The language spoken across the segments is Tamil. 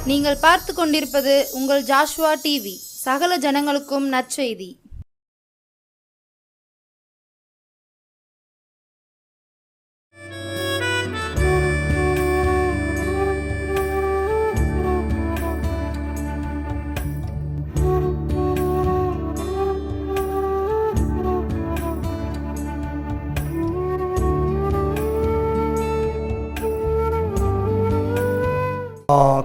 நீங்கள் பார்த்து கொண்டிருப்பது உங்கள் ஜாஷுவா டிவி. சகல ஜனங்களுக்கும் நற்செய்தி.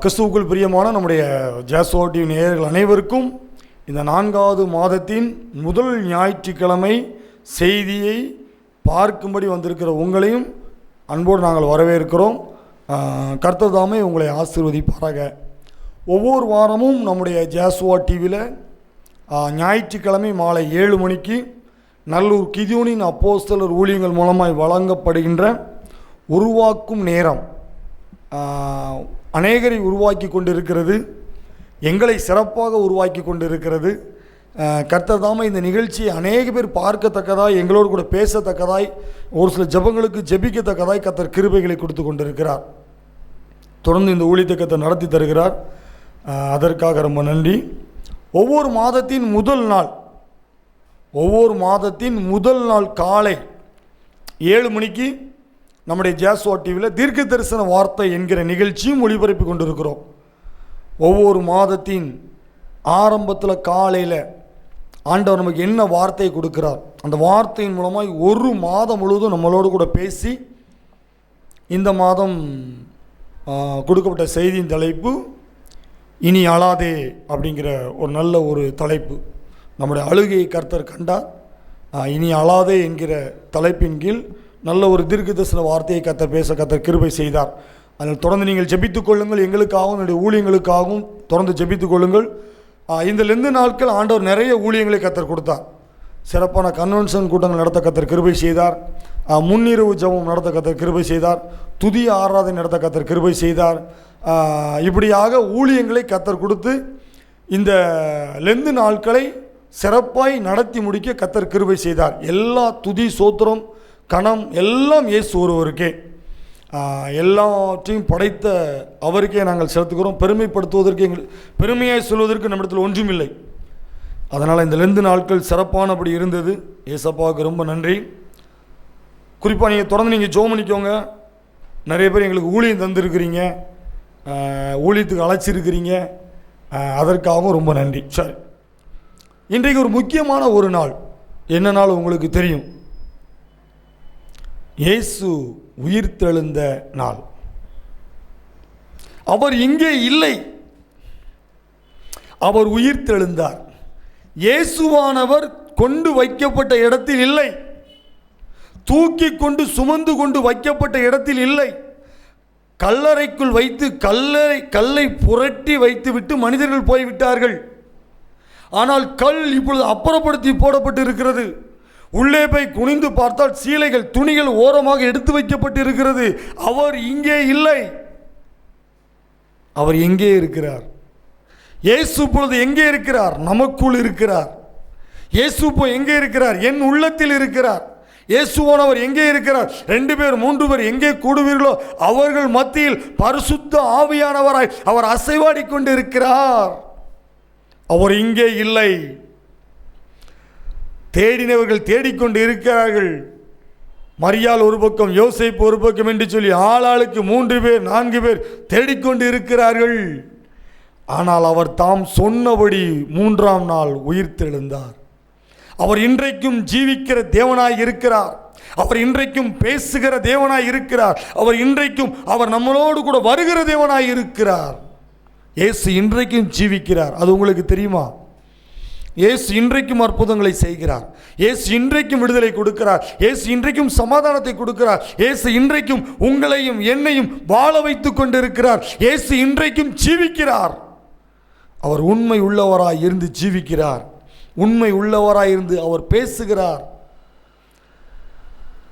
கிறிஸ்துவுக்குள் பிரியமான நம்முடைய ஜாஷுவா டிவி நேயர்கள் அனைவருக்கும் இந்த 4வது மாதத்தின் முதல் ஞாயிற்றுக்கிழமை செய்தியை பார்க்கும்படி வந்திருக்கிற உங்களையும் அன்போடு நாங்கள் வரவேற்கிறோம். கர்த்தர் தாமே உங்களை ஆசீர்வதிப்பாராக. ஒவ்வொரு வாரமும் நம்முடைய ஜாஷுவா டிவியில் ஞாயிற்றுக்கிழமை மாலை 7 மணிக்கு நல்லூர் கிதியோனின் அப்போஸ்தலர் ஊழியங்கள் மூலமாய் வழங்கப்படுகின்ற உருவாக்கும் நேரம் அநேகரை உருவாக்கி கொண்டிருக்கிறது. எங்களை சிறப்பாக உருவாக்கி கொண்டிருக்கிறது. கர்த்தர் தாமே இந்த நிகழ்ச்சியை அநேக பேர் பார்க்கத்தக்கதாய், எங்களோடு கூட பேசத்தக்கதாய், ஒரு சில ஜெபங்களுக்கு ஜெபிக்கத்தக்கதாய் கர்த்தர் கிருபைகளை கொடுத்து கொண்டிருக்கிறார். தொடர்ந்து இந்த ஊழியத்தை கர்த்தர் நடத்தி தருகிறார். அதற்காக ரொம்ப நன்றி. ஒவ்வொரு மாதத்தின் முதல் நாள் காலை 7 மணிக்கு நம்முடைய ஜாஷுவா டிவியில் தீர்க்க தரிசன வார்த்தை என்கிற நிகழ்ச்சியும் ஒளிபரப்பி கொண்டிருக்கிறோம். ஒவ்வொரு மாதத்தின் ஆரம்பத்தில் காலையில் ஆண்டவர் நமக்கு என்ன வார்த்தை கொடுக்கிறார், அந்த வார்த்தையின் மூலமாக ஒரு மாதம் முழுவதும் நம்மளோடு கூட பேசி, இந்த மாதம் கொடுக்கப்பட்ட செய்தியின் தலைப்பு இனி அழாதே அப்படிங்கிற ஒரு நல்ல ஒரு தலைப்பு. நம்முடைய அழுகையை கர்த்தர் கண்டார். இனி அழாதே என்கிற தலைப்பின் கீழ் நல்ல ஒரு தீர்க்க தரிசன வார்த்தையை கர்த்தர் கிருபை செய்தார். அதில் தொடர்ந்து நீங்கள் ஜெபித்துக் கொள்ளுங்கள். எங்களுக்காகவும் என்னுடைய ஊழியங்களுக்காகவும் தொடர்ந்து ஜெபித்துக் கொள்ளுங்கள். இந்த 2 நாட்கள் ஆண்டவர் நிறைய ஊழியங்களை கர்த்தர் கொடுத்தார். சிறப்பான கன்வென்ஷன் கூட்டங்கள் நடத்த கர்த்தர் கிருபை செய்தார். முன்னிரவு ஜெபம் நடத்த கர்த்தர் கிருபை செய்தார். துதிய ஆராதனை நடத்த கர்த்தர் கிருபை செய்தார். இப்படியாக ஊழியங்களை கர்த்தர் கொடுத்து இந்த 2 நாட்களை சிறப்பாய் நடத்தி முடிக்க கர்த்தர் கிருபை செய்தார். எல்லா துதி சோத்திரம் கணம் எல்லாம் இயேசு ஒருவருக்கே, எல்லாத்தையும் படைத்த அவருக்கே நாங்கள் செலுத்துகிறோம். பெருமைப்படுத்துவதற்கு பெருமையாய் சொல்வதற்கு நம்மிடத்தில் ஒன்றுமில்லை. அதனால் இந்த 2 நாட்கள் சிறப்பானபடி இருந்தது. ஏசப்பாவுக்கு ரொம்ப நன்றி. குறிப்பாக நீங்கள் தொடர்ந்து நீங்கள் ஜெபம் பண்ணிக்கோங்க. நிறைய பேர் எங்களுக்கு ஊழியம் தந்துருக்கிறீங்க, ஊழியத்துக்கு அழைச்சிருக்கிறீங்க, அதற்காகவும் ரொம்ப நன்றி. சரி, இன்றைக்கு ஒரு முக்கியமான ஒரு நாள். என்ன நாள் உங்களுக்கு தெரியும்? இயேசு உயிர்த்தெழுந்த நாள். அவர் இங்கே இல்லை, அவர் உயிர்த்தெழுந்தார். இயேசுவானவர் கொண்டு வைக்கப்பட்ட இடத்தில் இல்லை, தூக்கி கொண்டு சுமந்து கொண்டு வைக்கப்பட்ட இடத்தில் இல்லை. கல்லறைக்குள் வைத்து கல்லை புரட்டி வைத்துவிட்டு மனிதர்கள் போய்விட்டார்கள். ஆனால் கல் இப்பொழுது அப்புறப்படுத்தி போடப்பட்டு இருக்கிறது. உள்ளே போய் குனிந்து பார்த்தால் சீலைகள் துணிகள் ஓரமாக எடுத்து வைக்கப்பட்டு இருக்கிறது. அவர் இங்கே இல்லை, அவர் எங்கே இருக்கிறார்? இயேசு இப்பொழுது எங்கே இருக்கிறார்? நமக்குள் இருக்கிறார். இயேசு இப்போ எங்கே இருக்கிறார்? என் உள்ளத்தில் இருக்கிறார். இயேசுவானவர் எங்கே இருக்கிறார்? 2 பேர் 3 பேர் எங்கே கூடுவீர்களோ அவர்கள் மத்தியில் பரிசுத்த ஆவியானவராய் அவர் அசைவாடி கொண்டு இருக்கிறார். அவர் இங்கே இல்லை. தேடினவர்கள் தேடிக்கொண்டு இருக்கிறார்கள். மரியாள் ஒரு பக்கம், யோசேப்பு ஒரு பக்கம் என்று சொல்லி ஆளாளுக்கு 3 பேர் 4 பேர் தேடிக்கொண்டு இருக்கிறார்கள். ஆனால் அவர் தாம் சொன்னபடி 3ஆம் நாள் உயிர்த்தெழுந்தார். அவர் இன்றைக்கும் ஜீவிக்கிற தேவனாய் இருக்கிறார். அவர் இன்றைக்கும் பேசுகிற தேவனாய் இருக்கிறார். அவர் இன்றைக்கும் அவர் நம்மளோடு கூட வருகிற தேவனாய் இருக்கிறார். இயேசு இன்றைக்கும் ஜீவிக்கிறார். அது உங்களுக்கு தெரியுமா? இயேசு இன்றைக்கும் அற்புதங்களை செய்கிறார். இயேசு இன்றைக்கும் விடுதலை கொடுக்கிறார். இயேசு இன்றைக்கும் சமாதானத்தை கொடுக்கிறார். இயேசு இன்றைக்கும் உங்களையும் என்னையும் வாழ வைத்துக் கொண்டிருக்கிறார். இயேசு இன்றைக்கும் ஜீவிக்கிறார். அவர் உண்மை உள்ளவராய் இருந்து ஜீவிக்கிறார். உண்மை உள்ளவராய் இருந்து அவர் பேசுகிறார்.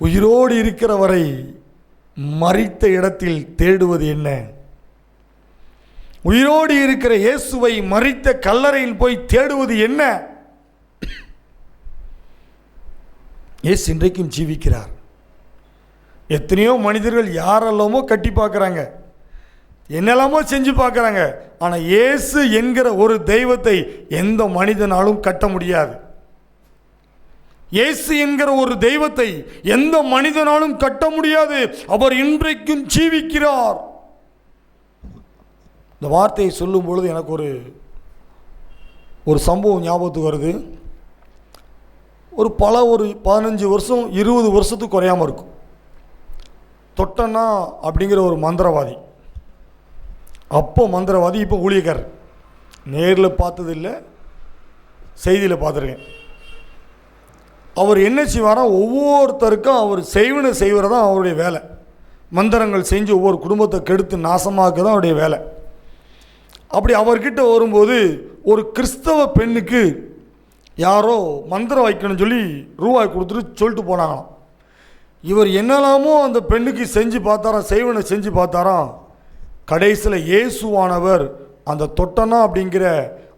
உயிரோடு இருக்கிறவரை மரித்த இடத்தில் தேடுவது என்ன? உயிரோடு இருக்கிற இயேசுவை மரித்த கல்லறையில் போய் தேடுவது என்ன? இயேசு இன்றைக்கும் ஜீவிக்கிறார். எத்தனையோ மனிதர்கள் யாரெல்லாமோ கட்டி பார்க்குறாங்க, என்னெல்லாமோ செஞ்சு பார்க்குறாங்க. ஆனால் இயேசு என்கிற ஒரு தெய்வத்தை எந்த மனிதனாலும் கட்ட முடியாது. இயேசு என்கிற ஒரு தெய்வத்தை எந்த மனிதனாலும் கட்ட முடியாது. அவர் இன்றைக்கும் ஜீவிக்கிறார். இந்த வார்த்தையை சொல்லும் பொழுது எனக்கு ஒரு சம்பவம் ஞாபகத்துக்கு வருது. ஒரு 15 வருஷம் 20 வருஷத்துக்கு குறையாமல் இருக்கும். தொட்டனா அப்படிங்கிற ஒரு மந்திரவாதி, அப்போ மந்திரவாதி, இப்போ ஊழியக்காரர். நேரில் பார்த்ததில்லை, செய்தியில் பார்த்துருக்கேன். அவர் என்ன செய்வாரா, ஒவ்வொருத்தருக்கும் அவர் செய்வது தான் அவருடைய வேலை. மந்திரங்கள் செஞ்சு ஒவ்வொரு குடும்பத்தை கெடுத்து நாசமாக்க தான் அவருடைய வேலை. அப்படி அவர்கிட்ட வரும்போது ஒரு கிறிஸ்தவ பெண்ணுக்கு யாரோ மந்திரம் வைக்கணும்னு சொல்லி ரூபாய் கொடுத்துட்டு சொல்லிட்டு போனாங்களாம். இவர் என்னெல்லாமோ அந்த பெண்ணுக்கு செஞ்சு பார்த்தாராம், செய்வனை செஞ்சு பார்த்தாராம். கடைசியில் இயேசுவானவர் அந்த தொட்டனா அப்படிங்கிற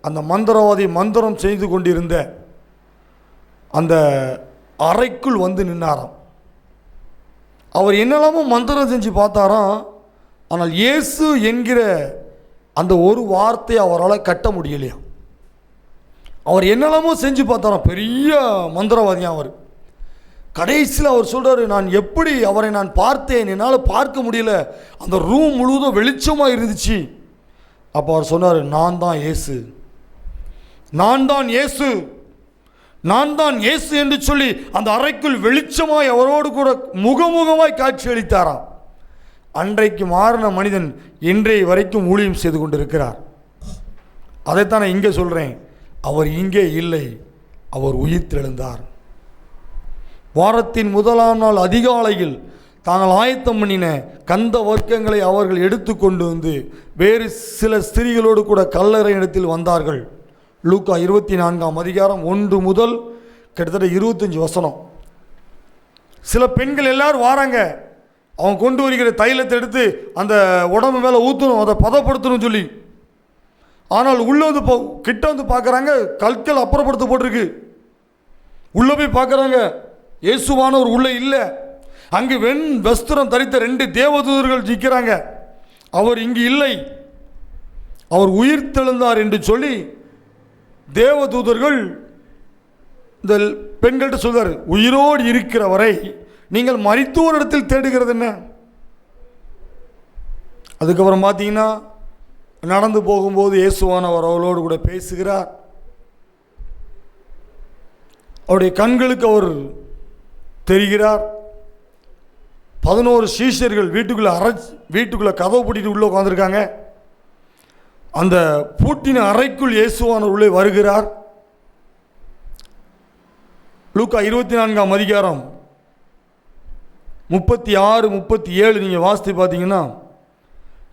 அந்த மந்திரவாதி மந்திரம் செய்து கொண்டிருந்த அந்த அறைக்குள் வந்து நின்னாராம். அவர் என்னெல்லாமோ மந்திரம் செஞ்சு பார்த்தாராம். ஆனால் இயேசு என்கிற அந்த ஒரு வார்த்தையை அவரால் கட்ட முடியலையா. அவர் என்னெல்லாமோ செஞ்சு பார்த்தாராம், பெரிய மந்திரவாதியாக அவர். கடைசியில் அவர் சொல்கிறார், நான் எப்படி அவரை நான் பார்த்தேன், என்னால் பார்க்க முடியல, அந்த ரூம் முழுவதும் வெளிச்சமாக இருந்துச்சு. அப்போ அவர் சொன்னார், நான் தான் இயேசு, நான் தான் இயேசு, நான் தான் இயேசு என்று சொல்லி அந்த அறைக்குள் வெளிச்சமாய் அவரோடு கூட முகமுகமாய் காட்சி அளித்தாராம். அன்றைக்கு மாறின மனிதன் இன்றைய வரைக்கும் ஊழியம் செய்து கொண்டிருக்கிறார். அதைத்தான் நான் இங்கே சொல்கிறேன். அவர் இங்கே இல்லை, அவர் உயிர்த்தெழுந்தார். வாரத்தின் முதலாம் நாள் அதிகாலையில் தாங்கள் ஆயத்தம் பண்ணின கந்த வர்க்கங்களை அவர்கள் எடுத்துக்கொண்டு வந்து வேறு சில ஸ்திரீகளோடு கூட கல்லறை இடத்தில் வந்தார்கள். லூக்கா 24ஆம் அதிகாரம் 1 முதல் கிட்டத்தட்ட 25 வசனம். சில பெண்கள் எல்லாரும் வாராங்க, அவங்க கொண்டு வருகிற தைலத்தை எடுத்து அந்த உடம்பு மேலே ஊற்றணும், அதை பதப்படுத்தணும் சொல்லி. ஆனால் உள்ளே வந்து கிட்ட வந்து பார்க்குறாங்க, கற்கள் அப்புறப்படுத்த போட்டிருக்கு. உள்ளே போய் பார்க்குறாங்க, இயேசுவானவர் உள்ளே இல்லை. அங்கு வெண் வஸ்திரம் தரித்த 2 தேவதூதர்கள் நிற்கிறாங்க. அவர் இங்கு இல்லை, அவர் உயிர்த்தெழுந்தார் என்று சொல்லி தேவதூதர்கள் இந்த பெண்கள்கிட்ட சொல்றாரு, உயிரோடு இருக்கிறவரை நீங்கள் மரித்தோர் இடத்தில் தேடுகிறது என்ன? அதுக்கப்புறம் பார்த்தீங்கன்னா நடந்து போகும்போது இயேசுவானவர் அவளோடு கூட பேசுகிறார். அவருடைய கண்களுக்கு அவர் தெரிகிறார். 11 சீஷர்கள் வீட்டுக்குள்ளே கதவு பூட்டிட்டு உள்ளே உட்காந்துருக்காங்க. அந்த பூட்டின அறைக்குள் இயேசுவானவர் உள்ளே வருகிறார். லூக்கா 24ஆம் அதிகாரம் 36, 37 நீங்கள் வாசித்து பார்த்தீங்கன்னா,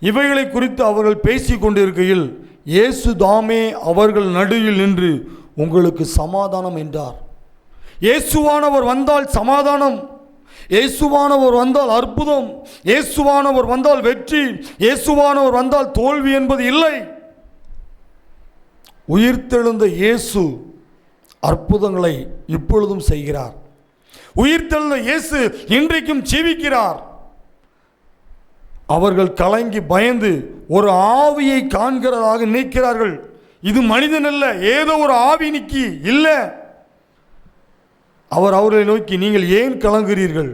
இவைகளை குறித்து அவர்கள் பேசி கொண்டிருக்கையில் இயேசு தாமே அவர்கள் நடுவில் நின்று உங்களுக்கு சமாதானம் என்றார். இயேசுவானவர் வந்தால் சமாதானம், இயேசுவானவர் வந்தால் அற்புதம், இயேசுவானவர் வந்தால் வெற்றி, இயேசுவானவர் வந்தால் தோல்வி என்பது இல்லை. உயிர்த்தெழுந்த இயேசு அற்புதங்களை இப்பொழுதும் செய்கிறார். உயிர்த்தெழுந்த இயேசு இன்றைக்கும் ஜீவிக்கிறார். அவர்கள் கலங்கி பயந்து ஒரு ஆவியை காண்கிறதாக நினைக்கிறார்கள். இது மனிதன் அல்ல, ஏதோ ஒரு ஆவி நிக்கி இல்லை. அவர் அவர்களை நோக்கி, நீங்கள் ஏன் கலங்குகிறீர்கள்?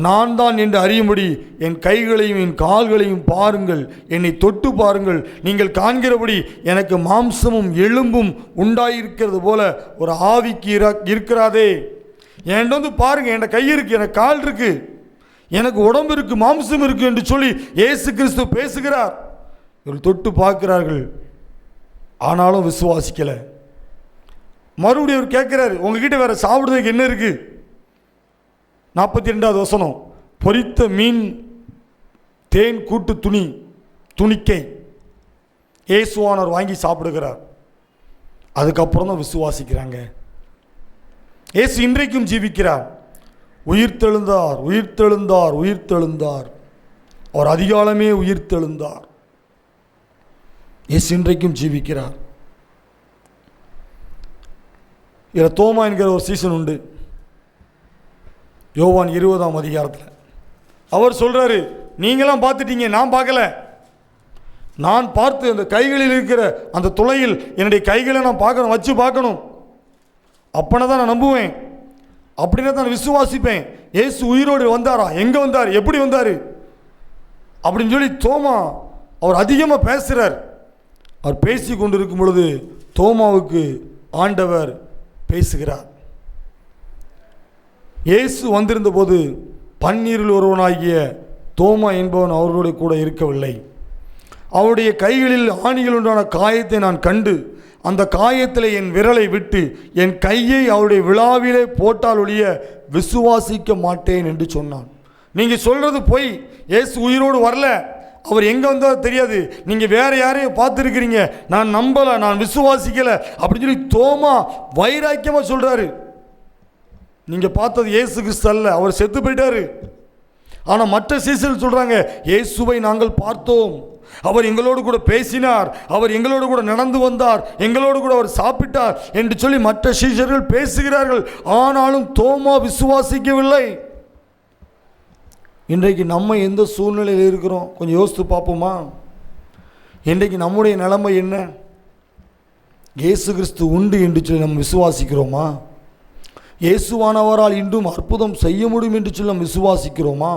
நான் தான் என்று அறியும்படி என் கைகளையும் என் கால்களையும் பாருங்கள், என்னை தொட்டு பாருங்கள். நீங்கள் காண்கிறபடி எனக்கு மாம்சமும் எலும்பும் உண்டாயிருக்கிறது போல ஒரு ஆவிக்கு இருக்கிறாதே. என்கிட்ட வந்து பாருங்கள், என் கை இருக்குது, எனக்கு கால் இருக்குது, எனக்கு உடம்பு இருக்குது, மாம்சம் இருக்குது என்று சொல்லி இயேசு கிறிஸ்து பேசுகிறார். இவர்கள் தொட்டு பார்க்கிறார்கள், ஆனாலும் விசுவாசிக்கலை. மறுபடியும் அவர் கேட்குறாரு, உங்ககிட்ட வேற சாப்பிடுறதுக்கு என்ன இருக்குது? 42வது வசனம், பொரித்த மீன், தேன் கூட்டு துணிக்கை இயேசுவானவர் வாங்கி சாப்பிடுகிறார். அதுக்கப்புறம் தான் விசுவாசிக்கிறாங்க. இயேசு இன்றைக்கும் ஜீவிக்கிறார். உயிர்த்தெழுந்தார், உயிர்த்தெழுந்தார், உயிர்த்தெழுந்தார். அவர் அதிகாலமே உயிர்த்தெழுந்தார். இயேசு இன்றைக்கும் ஜீவிக்கிறார். இதில் தோமா என்கிற ஒரு சீசன் உண்டு. யோவான் 20ஆம் அதிகாரத்தில் அவர் சொல்கிறாரு, நீங்களாம் பார்த்துட்டீங்க, நான் பார்க்கல. நான் பார்த்து அந்த கைகளில் இருக்கிற அந்த துளையில் என்னுடைய கைகளை நான் பார்க்கணும், வச்சு பார்க்கணும். அப்பனா தான் நான் நம்புவேன், அப்படின்னா தான் விசுவாசிப்பேன். இயேசு உயிரோடு வந்தாரா, எங்கே வந்தார், எப்படி வந்தார் அப்படின்னு சொல்லி தோமா அவர் அதிகமாக பேசுகிறார். அவர் பேசி கொண்டிருக்கும் பொழுது தோமாவுக்கு ஆண்டவர் பேசுகிறார். இயேசு வந்திருந்த போது பன்னீரில் ஒருவனாகிய தோமா என்பவன் அவர்களுடைய கூட இருக்கவில்லை. அவருடைய கைகளில் ஆணிகள் உண்டான காயத்தை நான் கண்டு அந்த காயத்தில் என் விரலை விட்டு என் கையை அவருடைய விழாவிலே போட்டால் ஒழிய விசுவாசிக்க மாட்டேன் என்று சொன்னான். நீங்கள் சொல்கிறது பொய், இயேசு உயிரோடு வரல, அவர் எங்கே வந்தால் தெரியாது, நீங்கள் வேறு யாரையும் பார்த்துருக்கிறீங்க, நான் நம்பலை, நான் விசுவாசிக்கலை அப்படின்னு சொல்லி தோமா வைராக்கியமாக சொல்கிறாரு. நீங்கள் பார்த்தது இயேசு கிறிஸ்து அல்ல, அவர் செத்து போயிட்டாரு. ஆனால் மற்ற சீசர்கள் சொல்கிறாங்க, இயேசுவை நாங்கள் பார்த்தோம், அவர் எங்களோடு கூட பேசினார், அவர் எங்களோடு கூட நடந்து வந்தார், எங்களோடு கூட அவர் சாப்பிட்டார் என்று சொல்லி மற்ற சீஷர்கள் பேசுகிறார்கள். ஆனாலும் தோமா விசுவாசிக்கவில்லை. இன்றைக்கு நம்ம எந்த சூழ்நிலையில் இருக்கிறோம் கொஞ்சம் யோசித்து பார்ப்போமா? இன்றைக்கு நம்முடைய நிலைமை என்ன? இயேசு கிறிஸ்து உண்டு என்று சொல்லி நம்ம விசுவாசிக்கிறோமா? இயேசுவானவரால் இன்றும் அற்புதம் செய்ய முடியும் என்று சொல்லி நம்ம விசுவாசிக்கிறோமா?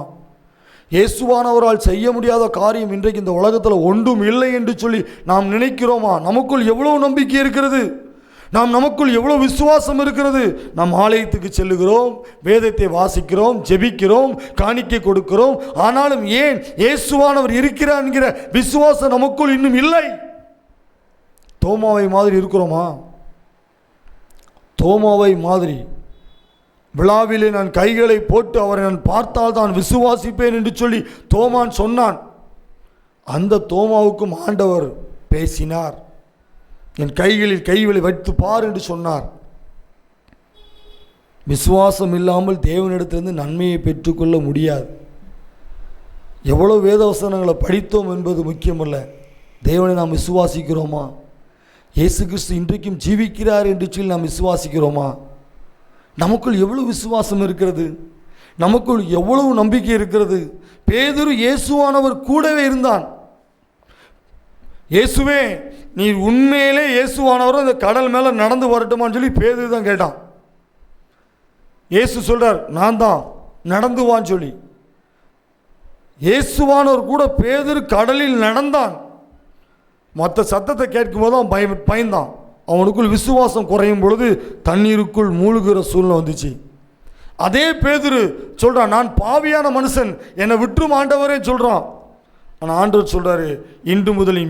இயேசுவானவரால் செய்ய முடியாத காரியம் இன்றைக்கு இந்த உலகத்தில் ஒன்றும் இல்லை என்று சொல்லி நாம் நினைக்கிறோமா? நமக்குள் எவ்வளவு நம்பிக்கை இருக்கிறது, நமக்குள் எவ்வளோ விசுவாசம் இருக்கிறது. நாம் ஆலயத்துக்கு செல்லுகிறோம், வேதத்தை வாசிக்கிறோம், ஜெபிக்கிறோம், காணிக்கை கொடுக்கிறோம். ஆனாலும் ஏன் இயேசுவானவர் இருக்கிறார் என்கிற விசுவாசம் நமக்குள் இன்னும் இல்லை. தோமாவை மாதிரி இருக்கிறோமா? தோமாவை மாதிரி விழாவிலே நான் கைகளை போட்டு அவரை நான் பார்த்தால் தான் விசுவாசிப்பேன் என்று சொல்லி தோமான் சொன்னான். அந்த தோமாவுக்கும் ஆண்டவர் பேசினார். என் கைகளில் கைகளை வைத்து பார் என்று சொன்னார். விசுவாசம் இல்லாமல் தேவனிடத்திலிருந்து நன்மையை பெற்றுக்கொள்ள முடியாது. எவ்வளோ வேதவசனங்களை படித்தோம் என்பது முக்கியமல்ல, தேவனை நாம் விசுவாசிக்கிறோமா? இயேசு கிறிஸ்து இன்றைக்கும் ஜீவிக்கிறார் என்று சொல்லி நாம் விசுவாசிக்கிறோமா? நமக்குள் எவ்வளவு விசுவாசம் இருக்கிறது, நமக்குள் எவ்வளவு நம்பிக்கை இருக்கிறது. பேதுரு இயேசுவானவர் கூடவே இருந்தான். இயேசுவே, நீ உண்மையிலே இயேசுவானவர் அந்த கடல் மேலே நடந்து வரட்டுமான்னு சொல்லி பேதுரு தான் கேட்டான். இயேசு சொல்றார், நான் தான், நடந்து வான்னு சொல்லி. இயேசுவானவர் கூட பேதுரு கடலில் நடந்தான். மற்ற சத்தத்தை கேட்கும்போது அவன் பயந்தான். அவனுக்குள் விசுவாசம் குறையும் பொழுது தண்ணீருக்குள் மூழ்கிற சூழ்நிலை வந்துச்சு. அதே பேதுரு சொல்கிறான், நான் பாவியான மனுஷன், என்னை விட்டுரும் ஆண்டவரே சொல்கிறான். ஆனால் ஆண்டவர் சொல்கிறாரு, இன்று முதல் நீ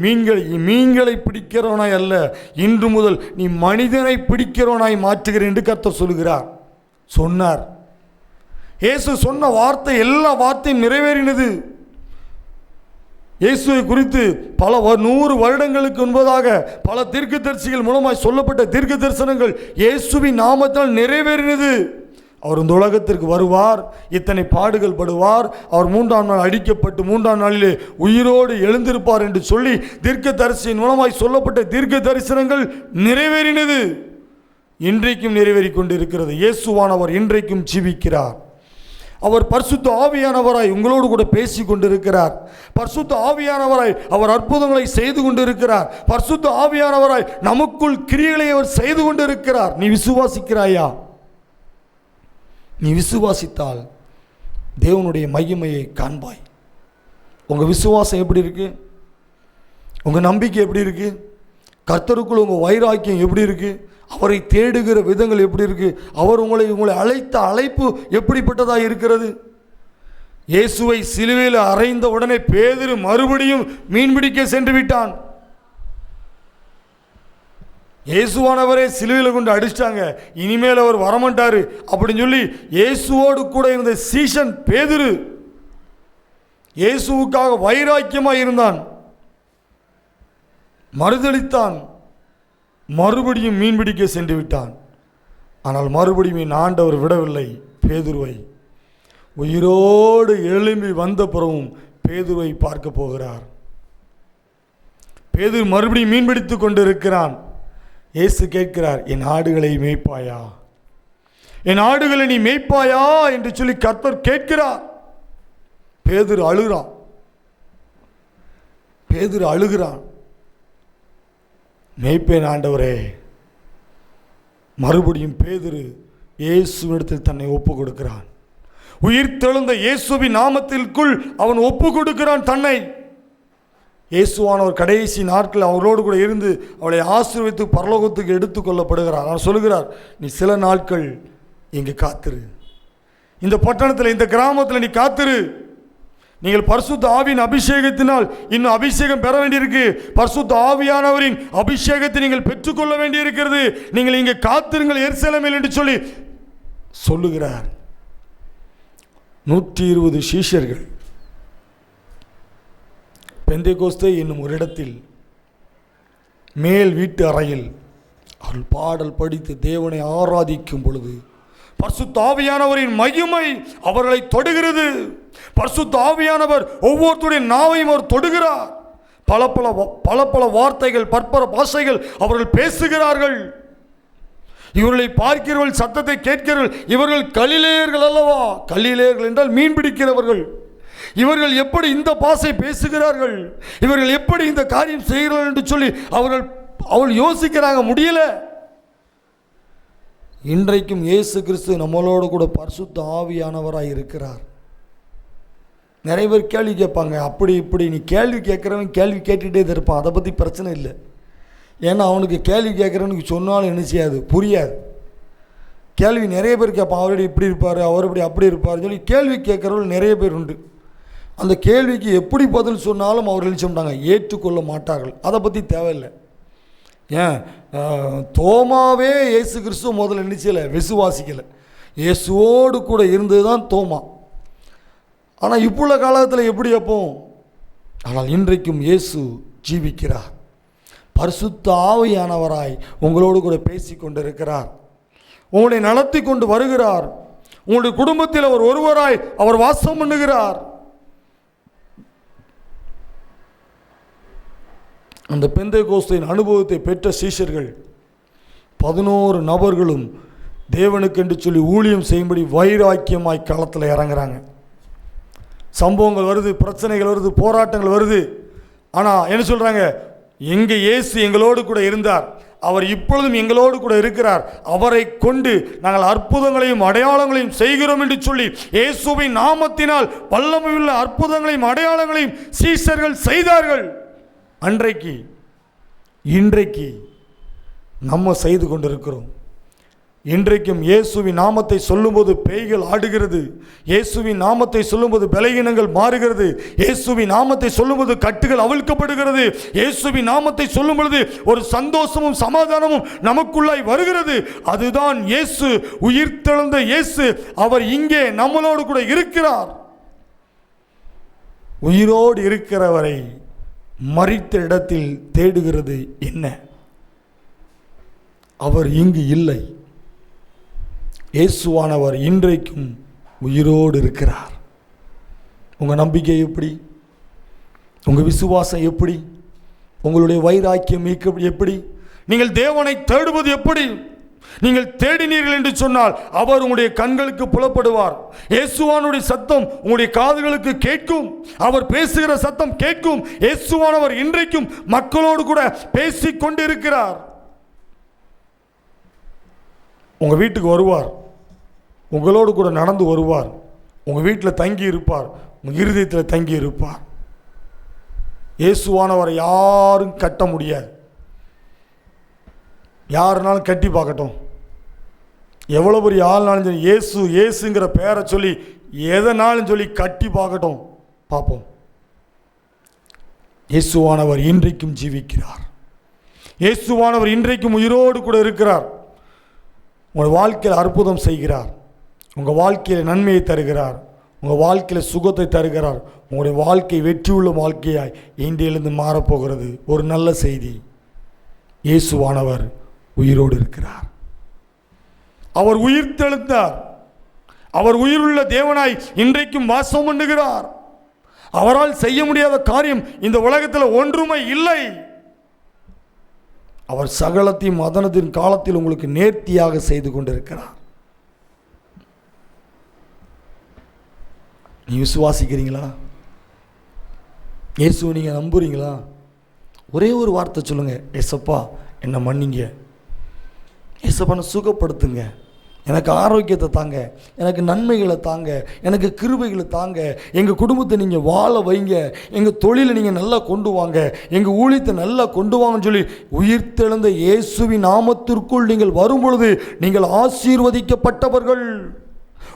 மீன்களை பிடிக்கிறவனாய் அல்ல, இன்று முதல் நீ மனிதனை பிடிக்கிறவனாய் மாற்றுகிறேன் என்று கர்த்தர் சொல்கிறார் சொன்னார். இயேசு சொன்ன வார்த்தை எல்லா வார்த்தையும் நிறைவேறினது. இயேசுவை குறித்து பல 100 வருடங்களுக்கு முன்பதாக பல தீர்க்கதரிசிகள் மூலமாய் சொல்லப்பட்ட தீர்க்க தரிசனங்கள் இயேசுவின் நாமத்தால் நிறைவேறினது. அவர் இந்த உலகத்திற்கு வருவார், இத்தனை பாடுகள் படுவார், அவர் 3ஆம் நாள் அடிக்கப்பட்டு 3ஆம் நாளிலே உயிரோடு எழுந்திருப்பார் என்று சொல்லி தீர்க்க தரிசியின் மூலமாய் சொல்லப்பட்ட தீர்க்க தரிசனங்கள் நிறைவேறினது. இன்றைக்கும் நிறைவேறி கொண்டிருக்கிறது. இயேசுவானவர் இன்றைக்கும் ஜீவிக்கிறார். அவர் பரிசுத்த ஆவியானவராய் உங்களோடு கூட பேசி கொண்டிருக்கிறார். பரிசுத்த ஆவியானவராய் அவர் அற்புதங்களை செய்து கொண்டிருக்கிறார். பரிசுத்த ஆவியானவராய் நமக்குள் கிரியைகளை அவர் செய்து கொண்டிருக்கிறார். நீ விசுவாசிக்கிறாயா? நீ விசுவாசித்தால் தேவனுடைய மகிமையை காண்பாய். உங்கள் விசுவாசம் எப்படி இருக்கு? உங்கள் நம்பிக்கை எப்படி இருக்கு? கர்த்தருக்குள் உங்கள் வைராக்கியம் எப்படி இருக்கு? அவரை தேடுகிற விதங்கள் எப்படி இருக்கு? அவர் உங்களை அழைத்த அழைப்பு எப்படிப்பட்டதாக இருக்கிறது? இயேசுவை சிலுவையில் அறைந்த உடனே பேதுரு மறுபடியும் மீன்பிடிக்க சென்று விட்டான். இயேசுவானவரே சிலுவையில் கொண்டு அடிச்சிட்டாங்க, இனிமேல் அவர் வரமாட்டாரு அப்படின்னு சொல்லி இயேசுவோடு கூட இருந்த சீஷன் பேதுரு இயேசுவுக்காக வைராக்கியமாக இருந்தான். மறுதளித்தான், மறுபடியும் மீன்பிடிக்க சென்று விட்டான். ஆனால் மறுபடியும் ஆண்டவர் விடவில்லை பேதுருவை. உயிரோடு எழும்பி வந்த பிறகும் பேதுருவை பார்க்க போகிறார். பேதுரு மறுபடியும் மீன்பிடித்து கொண்டிருக்கிறான். இயேசு கேட்கிறார், என் ஆடுகளை மேய்ப்பாயா, என் ஆடுகளை நீ மேய்ப்பாயா என்று சொல்லி கர்த்தர் கேட்கிறார். பேதுரு அழுகிறான். பேதுரு அழுகிறான். மேய்ப்பேன் ஆண்டவரே. மறுபடியும் பேதுரு இயேசுவிடத்தில் தன்னை ஒப்பு கொடுக்கிறான். உயிர்த்தெழுந்த இயேசுவின் நாமத்திற்குள் அவன் ஒப்பு கொடுக்கிறான் தன்னை. இயேசுவானவர் கடைசி நாட்கள் அவரோடு கூட இருந்து அவளை ஆசீர்வதித்து பரலோகத்துக்கு எடுத்துக்கொள்ளப்படுகிறார். அவர் சொல்லுகிறார், நீ சில நாட்கள் இங்கு காத்திரு, இந்த பட்டணத்தில் இந்த கிராமத்தில் நீ காத்திரு. நீங்கள் பரிசுத்த ஆவியின் அபிஷேகத்தினால் இன்னும் அபிஷேகம் பெற வேண்டியிருக்கு. பரிசுத்த ஆவியானவரின் அபிஷேகத்தை நீங்கள் பெற்றுக்கொள்ள வேண்டியிருக்கிறது. நீங்கள் இங்கே காத்திருங்கள் எருசலேமில் என்று சொல்லி சொல்லுகிறார். 120 சீஷர்கள் பெந்தேகோஸ்தே என்னும் ஒரு இடத்தில் மேல் வீட்டு அறையில் அவர்கள் பாடல் படித்து தேவனை ஆராதிக்கும் பொழுது பரிசுத்த ஆவியானவரின் மகிமை அவர்களை தொடுகிறது. பரிசுத்த ஆவியானவர் ஒவ்வொருத்தருடைய நாவையும் அவர் தொடுகிறார். பல பல வார்த்தைகள், பற்பல பாஷைகள் அவர்கள் பேசுகிறார்கள். இவர்களை பார்க்கிறவர்கள், சத்தத்தை கேட்கிறவர்கள், இவர்கள் கலிலேயர்கள் அல்லவா? கலிலேயர்கள் என்றால் மீன் பிடிக்கிறவர்கள். இவர்கள் எப்படி இந்த பாஷை பேசுகிறார்கள், இவர்கள் எப்படி இந்த காரியம் செய்கிறார்கள் என்று சொல்லி அவர்கள் யோசிக்கிறாங்க. முடியல. இன்றைக்கும் இயேசு கிறிஸ்து நம்மளோடு கூட பரிசுத்த ஆவியானவராக இருக்கிறார். நிறைய பேர் கேள்வி கேட்பாங்க, அப்படி இப்படி. நீ கேள்வி கேட்குறவன் கேள்வி கேட்டுகிட்டே தான் இருப்பான், அதை பற்றி பிரச்சனை இல்லை. ஏன்னா அவனுக்கு கேள்வி கேட்குறவனுக்கு சொன்னாலும் என்ன செய்யாது, புரியாது. கேள்வி நிறைய பேர் கேட்பான், அவருடைய இப்படி இருப்பார், அவர் இப்படி அப்படி இருப்பார் சொல்லி கேள்வி கேட்குறவர்கள் நிறைய பேர் உண்டு. அந்த கேள்விக்கு எப்படி பதில் சொன்னாலும் அவர்கள் சொன்னாங்க ஏற்றுக்கொள்ள மாட்டார்கள். அதை பற்றி தேவையில்லை. ஏன் தோமாவே இயேசு கிறிஸ்துவ முதல்ல நினைச்சல விசுவாசிக்கலை. இயேசுவோடு கூட இருந்தது தான் தோமா. ஆனால் இப்போ உள்ள காலத்தில் எப்படி அப்போம்? ஆனால் இன்றைக்கும் இயேசு ஜீவிக்கிறார். பரிசுத்த ஆவியானவராய் உங்களோடு கூட பேசி கொண்டிருக்கிறார். உங்களை நடத்தி கொண்டு வருகிறார். உங்களுடைய குடும்பத்தில் அவர் ஒருவராய் அவர் வாசம் பண்ணுகிறார். அந்த பெந்தேகோஸ்தின் அனுபவத்தை பெற்ற சீஷர்கள் 11 நபர்களும் தேவனுக்கு என்று சொல்லி ஊழியம் செய்யும்படி வைராக்கியமாய் களத்தில் இறங்குறாங்க. சம்பவங்கள் வருது, பிரச்சனைகள் வருது, போராட்டங்கள் வருது. ஆனால் என்ன சொல்கிறாங்க? எங்கே இயேசு எங்களோடு கூட இருந்தார், அவர் இப்பொழுதும் எங்களோடு கூட இருக்கிறார், அவரை கொண்டு நாங்கள் அற்புதங்களையும் அடையாளங்களையும் செய்கிறோம் என்று சொல்லி இயேசுவின் நாமத்தினால் வல்லமையுள்ள அற்புதங்களையும் அடையாளங்களையும் சீஷர்கள் செய்தார்கள். அன்றைக்கு இன்றைக்கு நம்ம செய்து கொண்டிருக்கிறோம். இன்றைக்கும் இயேசுவின் நாமத்தை சொல்லும்போது பேய்கள் ஆடுகிறது. இயேசுவின் நாமத்தை சொல்லும்போது பலவீனங்கள் மாறுகிறது. இயேசுவின் நாமத்தை சொல்லும்போது கட்டுகள் அவிழ்க்கப்படுகிறது. இயேசுவின் நாமத்தை சொல்லும் பொழுது ஒரு சந்தோஷமும் சமாதானமும் நமக்குள்ளாய் வருகிறது. அதுதான் இயேசு, உயிர்த்தெழுந்த இயேசு. அவர் இங்கே நம்மளோடு கூட இருக்கிறார். உயிரோடு இருக்கிறவரை மரித்த இடத்தில் தேடுகிறது என்ன? அவர் இங்கு இல்லை. இயேசுவானவர் இன்றைக்கும் உயிரோடு இருக்கிறார். உங்கள் நம்பிக்கை எப்படி? உங்கள் விசுவாசம் எப்படி? உங்களுடைய வைராக்கியம் எப்படி? நீங்கள் தேவனை தேடுவது எப்படி? நீங்கள் தேடினீர்கள் என்று சொன்னால் அவர் உங்களுடைய கண்களுக்கு புலப்படுவார். இயேசுவானுடைய சத்தம் உங்களுடைய காதுகளுக்கு கேட்கும். அவர் பேசுகிற சத்தம் கேட்கும். இயேசுவானவர் இன்றைக்கும் மக்களோடு கூட பேசிக் கொண்டிருக்கிறார். உங்கள் வீட்டுக்கு வருவார், உங்களோடு கூட நடந்து வருவார், உங்கள் வீட்டில் தங்கி இருப்பார், உங்கள் இருதயத்தில் தங்கி இருப்பார். இயேசுவானவரை யாரும் கட்ட முடியாது. யாருனாலும் கட்டி பார்க்கட்டும், எவ்வளோ பெரிய ஆள்னாலும் சரி, இயேசு இயேசுங்கிற பேரை சொல்லி எதனாலும் சொல்லி கட்டி பார்க்கட்டும், பார்ப்போம். இயேசுவானவர் இன்றைக்கும் ஜீவிக்கிறார். இயேசுவானவர் இன்றைக்கும் உயிரோடு கூட இருக்கிறார். உங்கள் வாழ்க்கையில் அற்புதம் செய்கிறார். உங்கள் வாழ்க்கையில் நன்மையை தருகிறார். உங்கள் வாழ்க்கையில் சுகத்தை தருகிறார். உங்களுடைய வாழ்க்கை வெற்றியுள்ள வாழ்க்கையாய் இன்றையிலிருந்து மாறப்போகிறது. ஒரு நல்ல செய்தி, இயேசுவானவர் உயிரோடு இருக்கிறார். அவர் உயிர்த்தெழுந்தார். அவர் உயிருள்ள தேவனாய் இன்றைக்கும் வாசம் பண்ணுகிறார். அவரால் செய்ய முடியாத காரியம் இந்த உலகத்தில் ஒன்றுமே இல்லை. அவர் சகலத்தையும் மதனத்தின் காலத்தில் உங்களுக்கு நேர்த்தியாக செய்து கொண்டிருக்கிறார். நீ விசுவாசிக்கிறீங்களா? இயேசுவை நீங்கள் நம்புறீங்களா? ஒரே ஒரு வார்த்தை சொல்லுங்கள், ஏசப்பா என்னை மன்னிங்க, ஏசப்பானை சுகப்படுத்துங்க, எனக்கு ஆரோக்கியத்தை தாங்க, எனக்கு நன்மைகளை தாங்க, எனக்கு கிருபைகளை தாங்க, எங்கள் குடும்பத்தை நீங்கள் வாழ வைங்க, எங்கள் தொழிலை நீங்கள் நல்லா கொண்டு வாங்க, எங்கள் ஊழியத்தை நல்லா கொண்டு வாங்கன்னு சொல்லி உயிர்த்தெழுந்த இயேசுவின் நாமத்திற்குள் நீங்கள் வரும் பொழுது நீங்கள் ஆசீர்வதிக்கப்பட்டவர்கள்.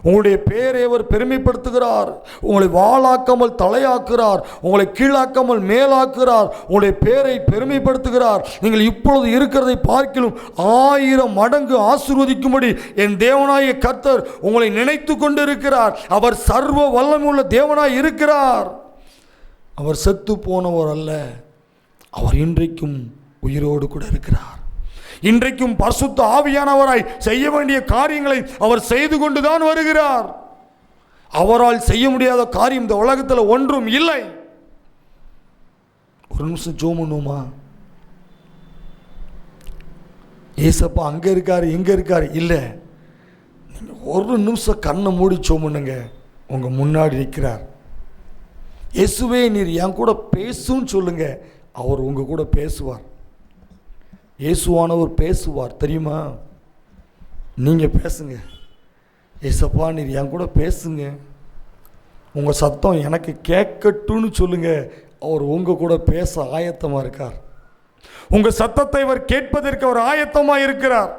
உங்களுடைய பேரை அவர் பெருமைப்படுத்துகிறார். உங்களை வாளாக்காமல் தலையாக்குறார், உங்களை கீழாக்காமல் மேலாக்குறார், உங்களுடைய பேரை பெருமைப்படுத்துகிறார். நீங்கள் இப்பொழுது இருக்கிறதை பார்க்கிலும் 1000 மடங்கு ஆசீர்வதிக்கும்படி என் தேவனாய கர்த்தர் உங்களை நினைத்து கொண்டு இருக்கிறார். அவர் சர்வ வல்லமையுள்ள தேவனாய் இருக்கிறார். அவர் செத்து போனவர் அல்ல, அவர் இன்றைக்கும் உயிரோடு கூட இருக்கிறார். இன்றைக்கும் பரிசுத்த ஆவியானவராய் செய்ய வேண்டிய காரியங்களை அவர் செய்து கொண்டுதான் வருகிறார். அவரால் செய்ய முடியாத காரியம் இந்த உலகத்தில் ஒன்றும் இல்லை. ஒரு நிமிஷம் ஜெபம் பண்ணுவோமா? ஏசப்பா அங்கே இருக்காரு எங்கே இருக்காரு இல்லை, நீங்கள் ஒரு நிமிஷம் கண்ணை மூடி ஜெபம் பண்ணுங்க. உங்கள் முன்னாடி நிற்கிறார். இயேசுவே நீர் என் கூட பேசுன்னு சொல்லுங்க, அவர் உங்கள் கூட பேசுவார். இயேசுவானவர் பேசுவார் தெரியுமா? நீங்கள் பேசுங்க, ஏசப்பா நீர் என் கூட பேசுங்க, உங்கள் சத்தம் எனக்கு கேட்கட்டும்னு சொல்லுங்க. அவர் உங்கள் கூட பேச ஆயத்தமாக இருக்கார். உங்கள் சத்தத்தை அவர் கேட்பதற்கு அவர் ஆயத்தமாக இருக்கிறார்.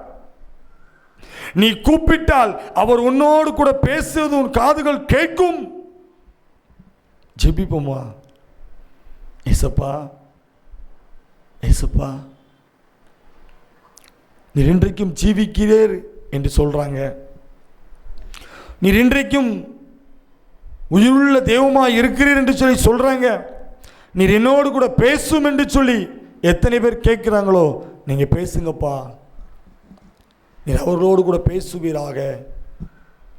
நீ கூப்பிட்டால் அவர் உன்னோடு கூட பேசுவது உன் காதுகள் கேட்கும். ஜெபிப்போமா? ஏசப்பா, ஏசப்பா நீர் இன்றைக்கும் ஜீவிக்கிறீர் என்று சொல்கிறாங்க. நீர் இன்றைக்கும் உயிருள்ள தெய்வமாக இருக்கிறீர் என்று சொல்லி சொல்கிறாங்க. நீர் என்னோடு கூட பேசும் என்று சொல்லி எத்தனை பேர் கேட்குறாங்களோ, நீங்கள் பேசுங்கப்பா. நீர் அவர்களோடு கூட பேசுவீராக.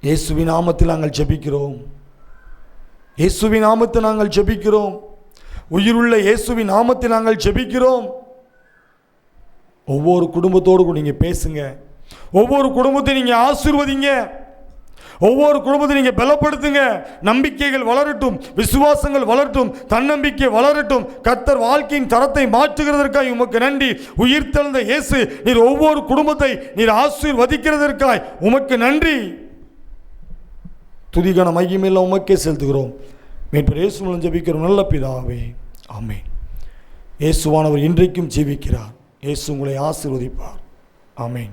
இயேசுவின் நாமத்தில் நாங்கள் ஜெபிக்கிறோம். இயேசுவின் நாமத்தில் நாங்கள் ஜெபிக்கிறோம். உயிருள்ள இயேசுவின் நாமத்தில் நாங்கள் ஜெபிக்கிறோம். ஒவ்வொரு குடும்பத்தோடு கூட நீங்கள் பேசுங்க. ஒவ்வொரு குடும்பத்தை நீங்கள் ஆசீர்வதிங்க. ஒவ்வொரு குடும்பத்தை நீங்கள் பலப்படுத்துங்க. நம்பிக்கைகள் வளரட்டும், விசுவாசங்கள் வளரட்டும், தன்னம்பிக்கை வளரட்டும். கர்த்தர் வாழ்க்கையின் தரத்தை மாற்றுகிறதற்காய் உமக்கு நன்றி. உயிர்த்தெழுந்த இயேசு நீர் ஒவ்வொரு குடும்பத்தை நீர் ஆசீர்வதிக்கிறதற்காய் உமக்கு நன்றி. துதிகான மகிமையெல்லாம் உமக்கே செலுத்துகிறோம். மீட்பர் இயேசு மூலம் ஜெபிக்கிறோம் நல்ல பிதாவே, ஆமென். இயேசுவானவர் இன்றைக்கும் ஜீவிக்கிறார். இயேசு உங்களை ஆசீர்வதிப்பார். ஆமென்.